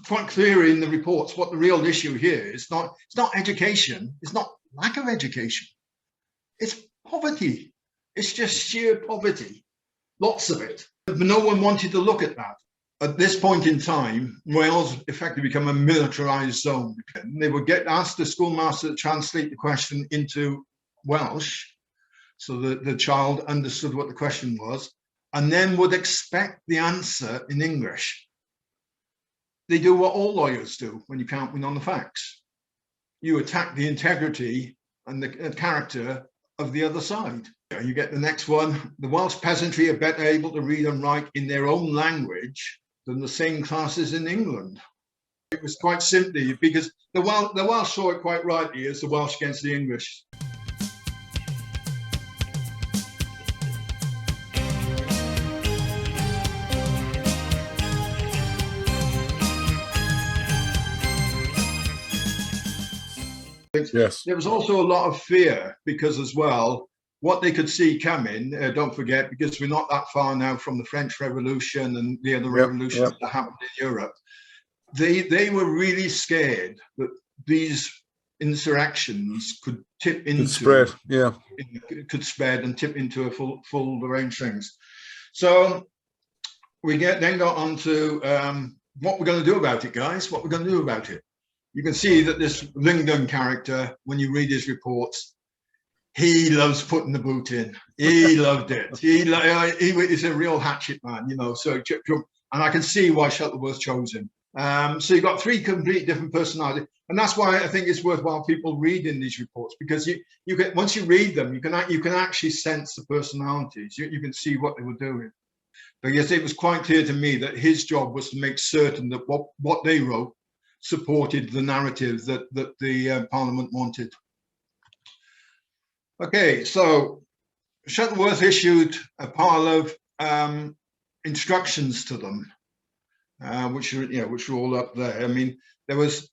quite clear in the reports what the real issue here is. It's not education. It's not lack of education. It's poverty. It's just sheer poverty. Lots of it. But no one wanted to look at that. At this point in time, Wales effectively become a militarized zone. They would get asked the schoolmaster to translate the question into Welsh so that the child understood what the question was, and then would expect the answer in English. They do what all lawyers do when you can't win on the facts. You attack the integrity and the character of the other side. You get the next one. The Welsh peasantry are better able to read and write in their own language than the same classes in England. It was quite simply because the Welsh saw it quite rightly as the Welsh against the English. Yes. There was also a lot of fear because as well, what they could see coming, don't forget, because we're not that far now from the French Revolution and the other revolutions that happened in Europe. They were really scared that these insurrections could tip into could spread and tip into a full range of things. So we then got on to what we're going to do about it, guys. What we're going to do about it. You can see that this Lyndon character, when you read his reports, he loves putting the boot in. He loved it. He is a real hatchet man, you know. So, and I can see why Shuttleworth chose him. So you've got three completely different personalities, and that's why I think it's worthwhile people reading these reports, because you can, once you read them, you can actually sense the personalities. You can see what they were doing. But yes, it was quite clear to me that his job was to make certain that what they wrote supported the narrative that the Parliament wanted. Okay, so Shuttleworth issued a pile of instructions to them, which were all up there. I mean, there was,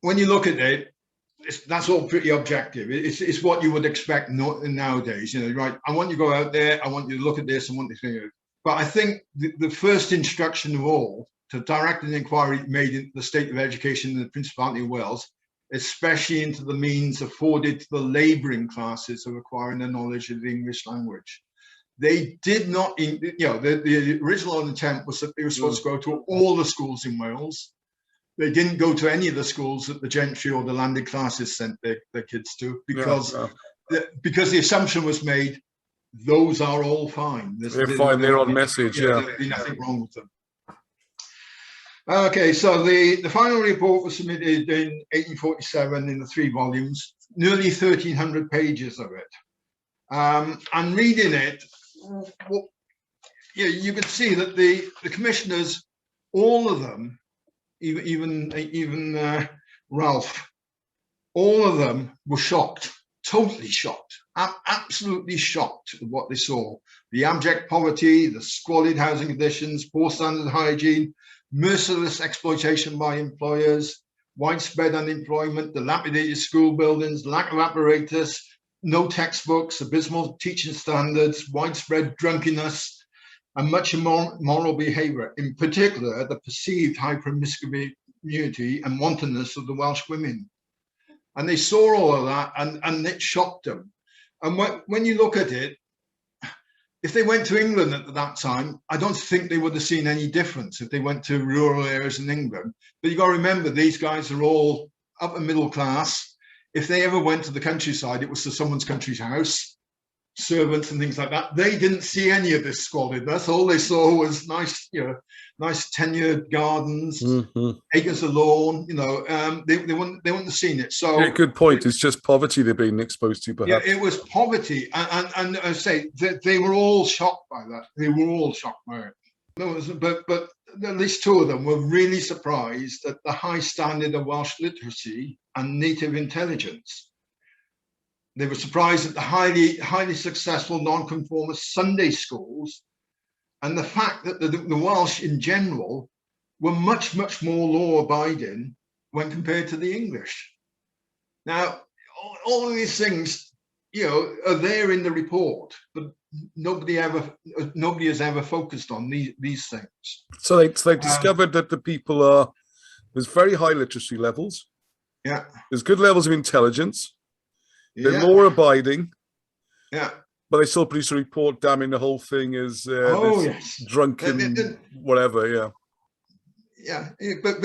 when you look at it, that's all pretty objective. It's what you would expect nowadays. You know, right? I want you to go out there. I want you to look at this. I want this thing. But I think the first instruction of all, to direct an inquiry made into the state of education in the Principality of Wales, especially into the means afforded to the labouring classes of acquiring the knowledge of the English language. They did not, the original intent was that they were supposed to go to all the schools in Wales. They didn't go to any of the schools that the gentry or the landed classes sent their kids to, because the assumption was made, those are all fine. They're fine, they're on message, There'd be nothing wrong with them. Okay, so the final report was submitted in 1847 in the 3 volumes, nearly 1,300 pages of it. And reading it, you could see that the commissioners, all of them, even Ralph, all of them were shocked, totally shocked, absolutely shocked at what they saw. The abject poverty, the squalid housing conditions, poor standard of hygiene, merciless exploitation by employers, widespread unemployment, dilapidated school buildings, lack of apparatus, no textbooks, abysmal teaching standards, widespread drunkenness, and much immoral behaviour, in particular the perceived high promiscuity and wantonness of the Welsh women. And they saw all of that, and it shocked them. And when you look at it, if they went to England at that time, I don't think they would have seen any difference if they went to rural areas in England. But you've got to remember, these guys are all upper middle class. If they ever went to the countryside, it was to someone's country's house, servants and things like that. They didn't see any of this squalidness. All they saw was nice tenured gardens, acres of lawn. They wouldn't have seen it. So good point. It's just poverty they're being exposed to, perhaps. Yeah, it was poverty, and I say they were all shocked by that. They were all shocked by it. But at least 2 of them were really surprised at the high standard of Welsh literacy and native intelligence. They were surprised at the highly successful nonconformist Sunday schools, and the fact that the Welsh in general were much more law-abiding when compared to the English. Now, all of these things are there in the report, but nobody has ever focused on these things. So they discovered that the people there's very high literacy levels. Yeah. There's good levels of intelligence. They're Yeah. law abiding. Yeah. But they still produce a report damning the whole thing as yes. drunken whatever. Yeah. Yeah. But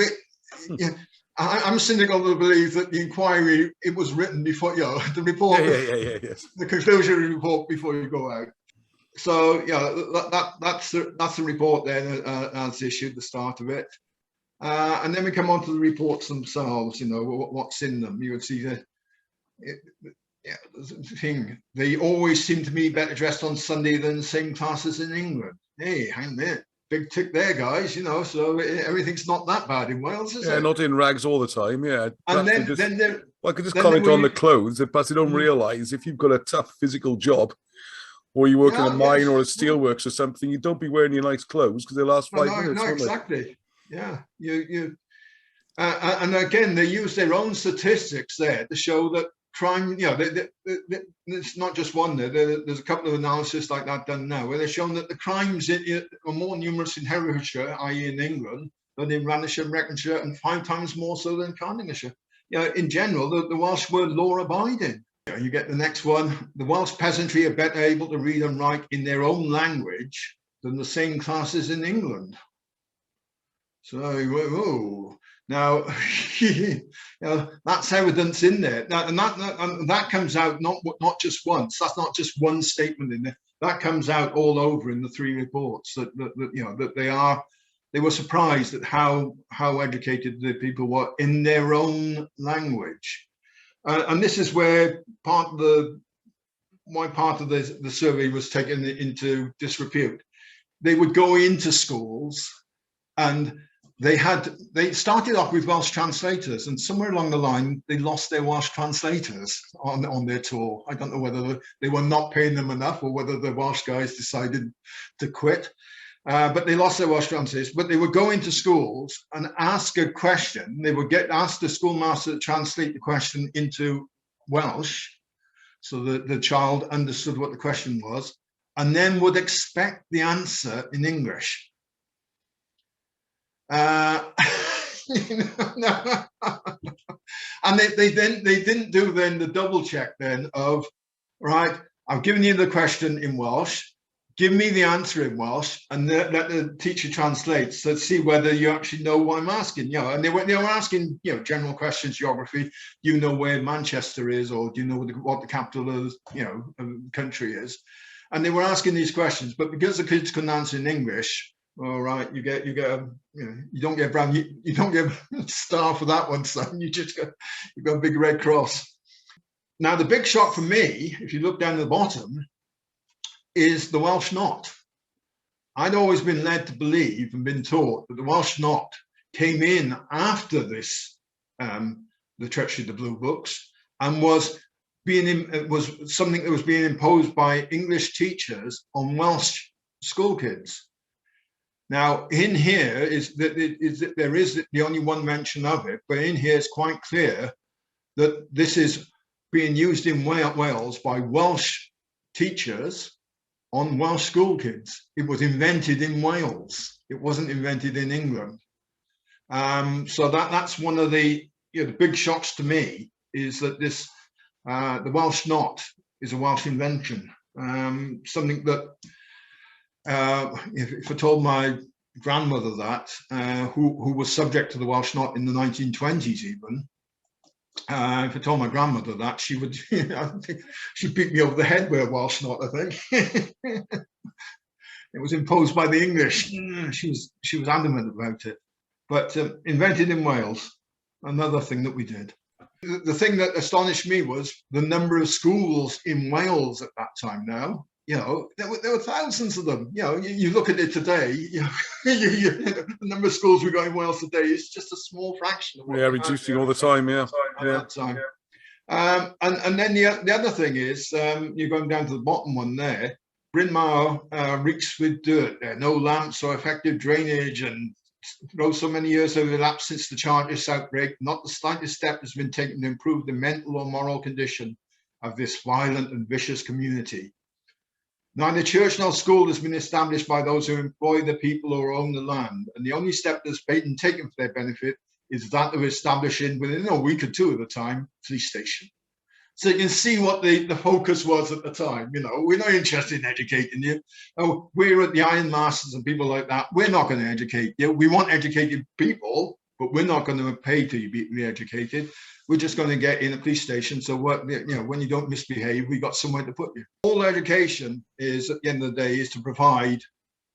yeah. I'm cynical to believe that the inquiry, it was written before, the report, Yes. the conclusion of the report before you go out. So that's the report then as issued, the start of it. And then we come on to the reports themselves, what's in them. You would see the thing. They always seem to me better dressed on Sunday than the same classes in England. Hey, hang on a minute. Big tick there, guys, so everything's not that bad in Wales, is it? Not in rags all the time, yeah. And then I could just comment on the clothes, but they don't realise if you've got a tough physical job or you work in a mine or a steelworks or something, you don't be wearing your nice clothes because they last 5 minutes. No, exactly. Yeah. And again, they use their own statistics there to show that crime, it's not just one there. There's a couple of analyses like that done now, where they're showing that the crimes are more numerous in Herefordshire, i.e. in England, than in Raneshire, Breconshire, and 5 times more so than Cardiganshire. In general, the Welsh were law-abiding. You get the next one. The Welsh peasantry are better able to read and write in their own language than the same classes in England. So, now, that's evidence in there. And that comes out not just once. That's not just one statement in there. That comes out all over in the 3 reports that they were surprised at how educated the people were in their own language. And this is where part of the survey was taken into disrepute. They would go into schools and they started off with Welsh translators, and somewhere along the line they lost their Welsh translators on their tour. I don't know whether they were not paying them enough or whether the Welsh guys decided to quit, but they lost their Welsh translators. But they would go into schools and ask a question. They would ask the schoolmaster to translate the question into Welsh so that the child understood what the question was, and then would expect the answer in English. And they didn't do then the double check then of, right, I've given you the question in Welsh, give me the answer in Welsh, and let the teacher translate. So let's see whether you actually know what I'm asking. And they were asking general questions, geography. Do you know where Manchester is, or do you know what the capital of the country is? And they were asking these questions, but because the kids couldn't answer in English, all right, you don't get a star for that one, son. You got a big red cross. Now the big shock for me, if you look down at the bottom, is the Welsh Not. I'd always been led to believe and been taught that the Welsh Not came in after this, the treachery of the Blue Books, and was something that was being imposed by English teachers on Welsh school kids. Now, in here there is the only one mention of it, but in here it's quite clear that this is being used in Wales by Welsh teachers on Welsh school kids. It was invented in Wales. It wasn't invented in England. So that's one of the big shocks to me, is that this the Welsh Not is a Welsh invention. Something that if I told my grandmother that, who was subject to the Welsh Not in the 1920s even, if I told my grandmother that, she would, I think she'd beat me over the head with a Welsh Not, I think. It was imposed by the English. She was adamant about it. But invented in Wales, another thing that we did. The thing that astonished me was the number of schools in Wales at that time now. There were thousands of them. You look at it today, the number of schools we've got in Wales today is just a small fraction of what reducing all the time, at that time. And then the other thing is, you're going down to the bottom one there, Bryn Mawr reeks with dirt there, no lamps or effective drainage, and though so many years have elapsed since the Chartist outbreak, not the slightest step has been taken to improve the mental or moral condition of this violent and vicious community. Neither church nor school has been established by those who employ the people or own the land, and the only step that's been taken for their benefit is that of establishing, within a week or two at the time, police station. So you can see what the focus was at the time. You know, we're not interested in educating you. Oh, we're at the Iron Masters and people like that. We're not going to educate you. We want educated people, but we're not going to pay to be re-educated. We're just going to get in a police station. So what, you know, when you don't misbehave, we got somewhere to put you. All education is, at the end of the day, is to provide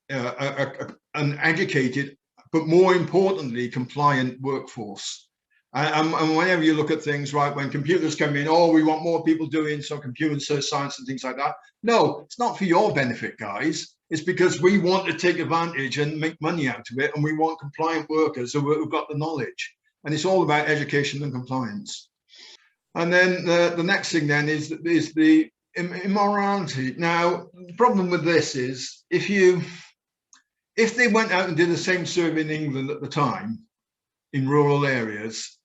an educated, but more importantly, compliant workforce. And whenever you look at things, right, when computers come in, oh, we want more people doing some computer science and things like that. No, it's not for your benefit, guys. It's because we want to take advantage and make money out of it, and we want compliant workers who've got the knowledge. And it's all about education and compliance. And then the next thing then is the immorality. Now, the problem with this is if they went out and did the same survey in England at the time, in rural areas,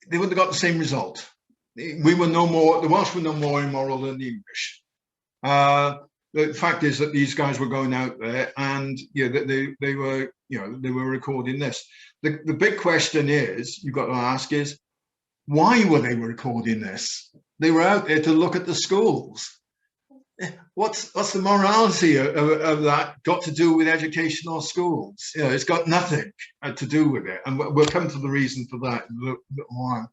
they would have got the same result. We were no more, the Welsh were no more immoral than the English. The fact is that these guys were going out there, and they were recording this. The big question is, you've got to ask is, why were they recording this? They were out there to look at the schools. What's the morality of that got to do with education or schools? You know, it's got nothing to do with it, and we'll come to the reason for that in a little while.